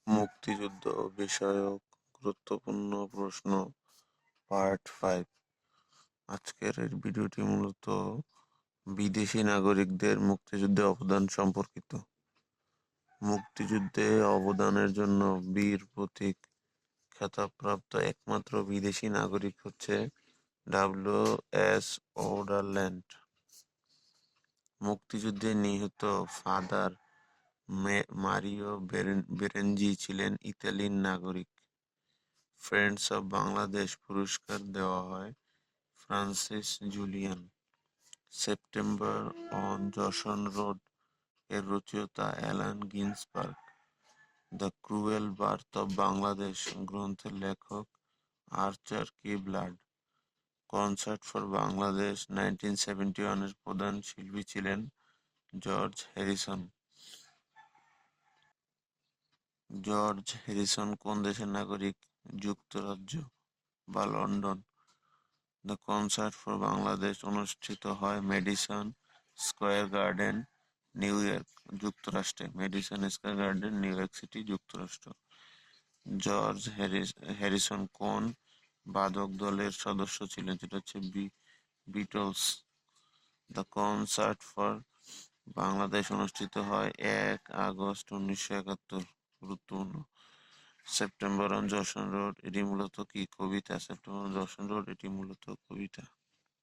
মুক্তিযুদ্ধ বিষয়ক গুরুত্বপূর্ণ প্রশ্ন পার্ট 5। আজকের এই ভিডিওটি মূলত বিদেশি নাগরিকদের মুক্তিযুদ্ধে অবদান সম্পর্কিত। মুক্তিযুদ্ধে অবদানের জন্য বীর প্রতীক খেতাবপ্রাপ্ত একমাত্র বিদেশি নাগরিক হচ্ছে ডব্লিউ.এস. ওডারল্যান্ড। মুক্তিযুদ্ধে নিহত ফাদার মারিও বেরেঞ্জি ছিলেন ইতালির নাগরিক। ফ্রেন্ডস অব বাংলাদেশ পুরস্কার দেওয়া হয় Francis Julian. September on Jessore road এর রচয়িতা Allen Ginsberg. The cruel birth of Bangladesh গ্রন্থের লেখক Archer K Blood. Concert for Bangladesh 1971 এর প্রধান শিল্পী ছিলেন জর্জ হ্যারিসন। জর্জ হ্যারিসন কোন দেশের নাগরিক? যুক্তরাজ্য বা London. The concert for Bangladesh অনুষ্ঠিত হয় Madison Square Garden, New York, যুক্তরাষ্ট্রে। Madison Square Garden, New York City, যুক্তরাষ্ট্র। জর্জ হ্যারিসন কোন বাদক দলের সদস্য ছিলেন? যেটা হচ্ছে Beatles. The concert for Bangladesh অনুষ্ঠিত হয় 1 আগস্ট 1971। গুরুত্বপূর্ণ। সেপ্টেম্বর অন জশন রোড এটি মূলত কি? কবিতা। সেপ্টেম্বর অন জশন রোড এটি মূলত কবিতা।